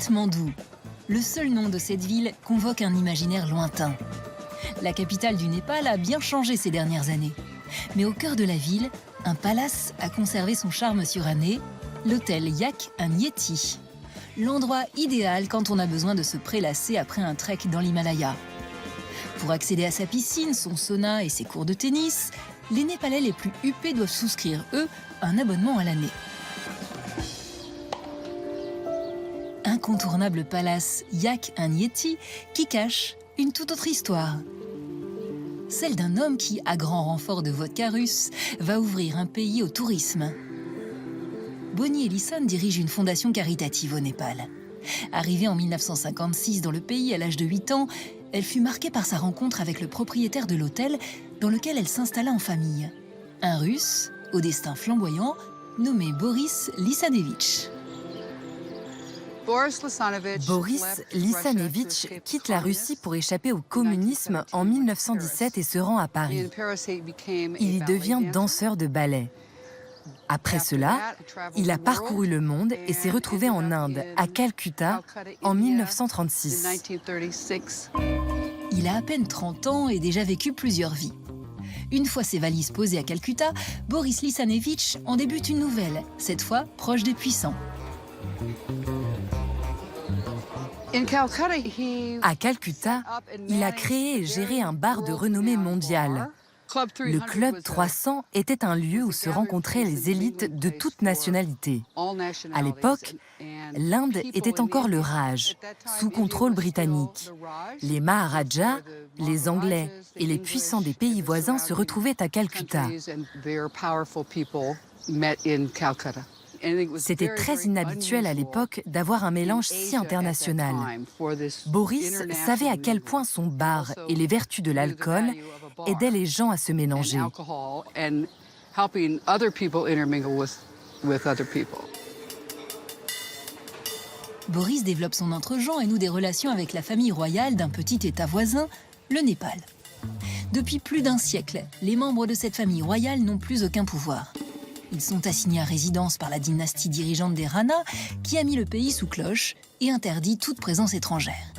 Katmandou. Le seul nom de cette ville convoque un imaginaire lointain. La capitale du Népal a bien changé ces dernières années. Mais au cœur de la ville, un palace a conservé son charme suranné, l'hôtel Yak Yeti. L'endroit idéal quand on a besoin de se prélasser après un trek dans l'Himalaya. Pour accéder à sa piscine, son sauna et ses cours de tennis, les Népalais les plus huppés doivent souscrire, eux, un abonnement à l'année. Incontournable palace Yak Yeti qui cache une toute autre histoire. Celle d'un homme qui, à grand renfort de vodka russe, va ouvrir un pays au tourisme. Bonnie Ellison dirige une fondation caritative au Népal. Arrivée en 1956 dans le pays à l'âge de 8 ans, elle fut marquée par sa rencontre avec le propriétaire de l'hôtel dans lequel elle s'installa en famille. Un Russe, au destin flamboyant, nommé Boris Lysanevitch. Boris Lysanevitch quitte la Russie pour échapper au communisme en 1917 et se rend à Paris. Il y devient danseur de ballet. Après cela, il a parcouru le monde et s'est retrouvé en Inde, à Calcutta, en 1936. Il a à peine 30 ans et déjà vécu plusieurs vies. Une fois ses valises posées à Calcutta, Boris Lysanevitch en débute une nouvelle, cette fois proche des puissants. À Calcutta, il a créé et géré un bar de renommée mondiale. Le Club 300 était un lieu où se rencontraient les élites de toutes nationalités. À l'époque, l'Inde était encore le Raj, sous contrôle britannique. Les Maharajas, les Anglais et les puissants des pays voisins se retrouvaient à Calcutta. C'était très inhabituel à l'époque d'avoir un mélange si international. Boris savait à quel point son bar et les vertus de l'alcool aidaient les gens à se mélanger. Boris développe son entre-gens et noue des relations avec la famille royale d'un petit État voisin, le Népal. Depuis plus d'un siècle, les membres de cette famille royale n'ont plus aucun pouvoir. Ils sont assignés à résidence par la dynastie dirigeante des Rana, qui a mis le pays sous cloche et interdit toute présence étrangère.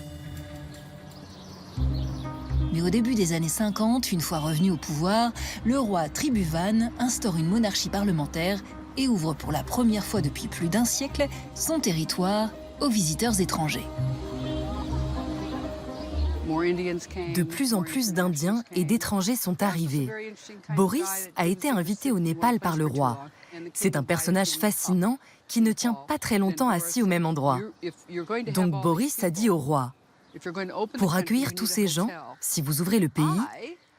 Mais au début des années 50, une fois revenu au pouvoir, le roi Tribhuvan instaure une monarchie parlementaire et ouvre pour la première fois depuis plus d'un siècle son territoire aux visiteurs étrangers. De plus en plus d'Indiens et d'étrangers sont arrivés. Boris a été invité au Népal par le roi. C'est un personnage fascinant qui ne tient pas très longtemps assis au même endroit. Donc Boris a dit au roi, « Pour accueillir tous ces gens, si vous ouvrez le pays,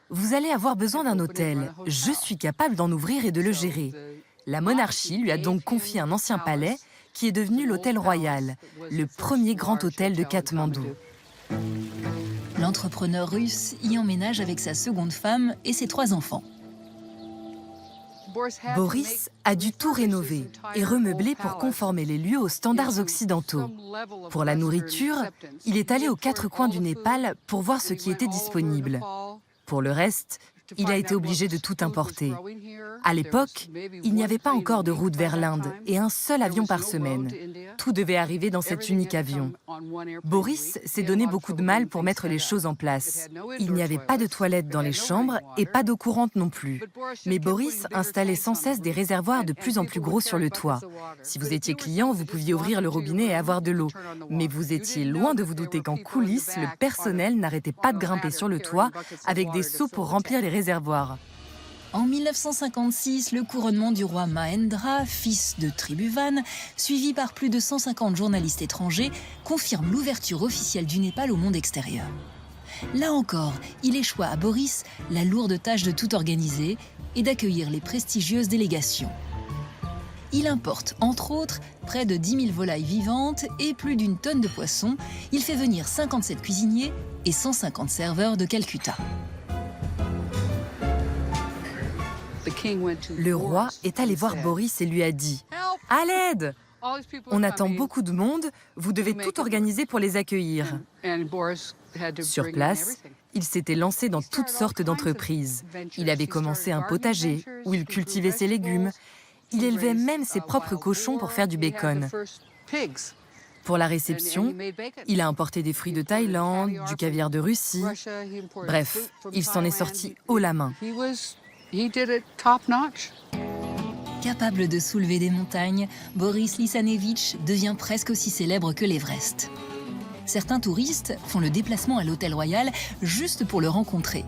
vous allez avoir besoin d'un hôtel. Je suis capable d'en ouvrir et de le gérer. » La monarchie lui a donc confié un ancien palais qui est devenu l'hôtel royal, le premier grand hôtel de Katmandou. L'entrepreneur russe y emménage avec sa seconde femme et ses 3 enfants. Boris a dû tout rénover et remeubler pour conformer les lieux aux standards occidentaux. Pour la nourriture, il est allé aux 4 coins du Népal pour voir ce qui était disponible. Pour le reste, il a été obligé de tout importer. À l'époque, il n'y avait pas encore de route vers l'Inde et un seul avion par semaine. Tout devait arriver dans cet unique avion. Boris s'est donné beaucoup de mal pour mettre les choses en place. Il n'y avait pas de toilettes dans les chambres et pas d'eau courante non plus. Mais Boris installait sans cesse des réservoirs de plus en plus gros sur le toit. Si vous étiez client, vous pouviez ouvrir le robinet et avoir de l'eau. Mais vous étiez loin de vous douter qu'en coulisses, le personnel n'arrêtait pas de grimper sur le toit avec des seaux pour remplir les réservoirs. En 1956, le couronnement du roi Mahendra, fils de Tribhuvan, suivi par plus de 150 journalistes étrangers, confirme l'ouverture officielle du Népal au monde extérieur. Là encore, il échoit à Boris la lourde tâche de tout organiser et d'accueillir les prestigieuses délégations. Il importe, entre autres, près de 10 000 volailles vivantes et plus d'1 tonne de poissons. Il fait venir 57 cuisiniers et 150 serveurs de Calcutta. Le roi est allé voir Boris et lui a dit « À l'aide ! On attend beaucoup de monde, vous devez tout organiser pour les accueillir. » Sur place, il s'était lancé dans toutes sortes d'entreprises. Il avait commencé un potager où il cultivait ses légumes. Il élevait même ses propres cochons pour faire du bacon. Pour la réception, il a importé des fruits de Thaïlande, du caviar de Russie. Bref, il s'en est sorti haut la main. Capable de soulever des montagnes, Boris Lysanevitch devient presque aussi célèbre que l'Everest. Certains touristes font le déplacement à l'Hôtel Royal juste pour le rencontrer.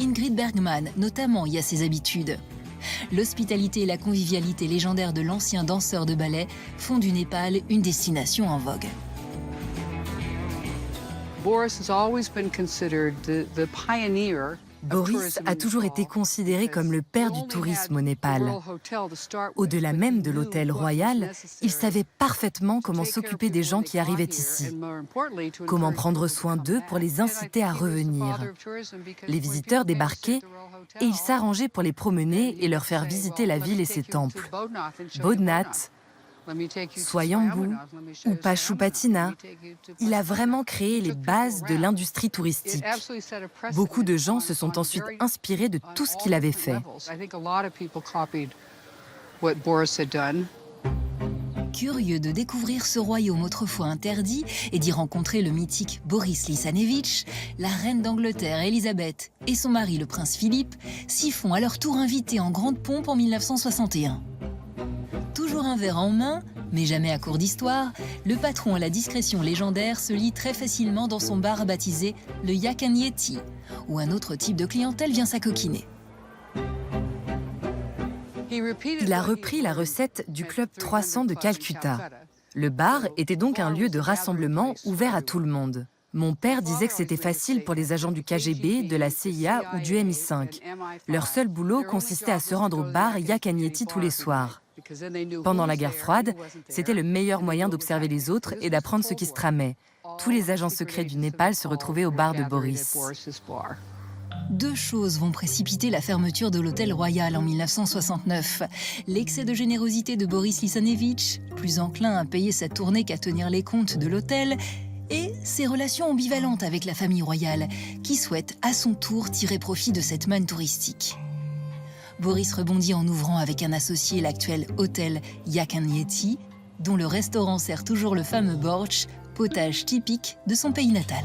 Ingrid Bergman, notamment, y a ses habitudes. L'hospitalité et la convivialité légendaire de l'ancien danseur de ballet font du Népal une destination en vogue. Boris a toujours été considéré comme le père du tourisme au Népal. Au-delà même de l'Hôtel Royal, il savait parfaitement comment s'occuper des gens qui arrivaient ici, comment prendre soin d'eux pour les inciter à revenir. Les visiteurs débarquaient et il s'arrangeait pour les promener et leur faire visiter la ville et ses temples. Bodhnath, Swayambhu ou Pashupatinath, il a vraiment créé les bases de l'industrie touristique. Beaucoup de gens se sont ensuite inspirés de tout ce qu'il avait fait. Curieux de découvrir ce royaume autrefois interdit et d'y rencontrer le mythique Boris Lysanevitch, la reine d'Angleterre Élisabeth et son mari le prince Philippe s'y font à leur tour invités en grande pompe en 1961. Toujours un verre en main, mais jamais à court d'histoire, le patron à la discrétion légendaire se lie très facilement dans son bar baptisé le Yak and Yeti, où un autre type de clientèle vient s'acoquiner. Il a repris la recette du Club 300 de Calcutta. Le bar était donc un lieu de rassemblement ouvert à tout le monde. Mon père disait que c'était facile pour les agents du KGB, de la CIA ou du MI5. Leur seul boulot consistait à se rendre au bar Yak and Yeti tous les soirs. Pendant la guerre froide, c'était le meilleur moyen d'observer les autres et d'apprendre ce qui se tramait. Tous les agents secrets du Népal se retrouvaient au bar de Boris. Deux choses vont précipiter la fermeture de l'Hôtel Royal en 1969. L'excès de générosité de Boris Lysanevitch, plus enclin à payer sa tournée qu'à tenir les comptes de l'hôtel, et ses relations ambivalentes avec la famille royale, qui souhaite à son tour tirer profit de cette manne touristique. Boris rebondit en ouvrant avec un associé l'actuel hôtel Yak and Yeti, dont le restaurant sert toujours le fameux bortsch, potage typique de son pays natal.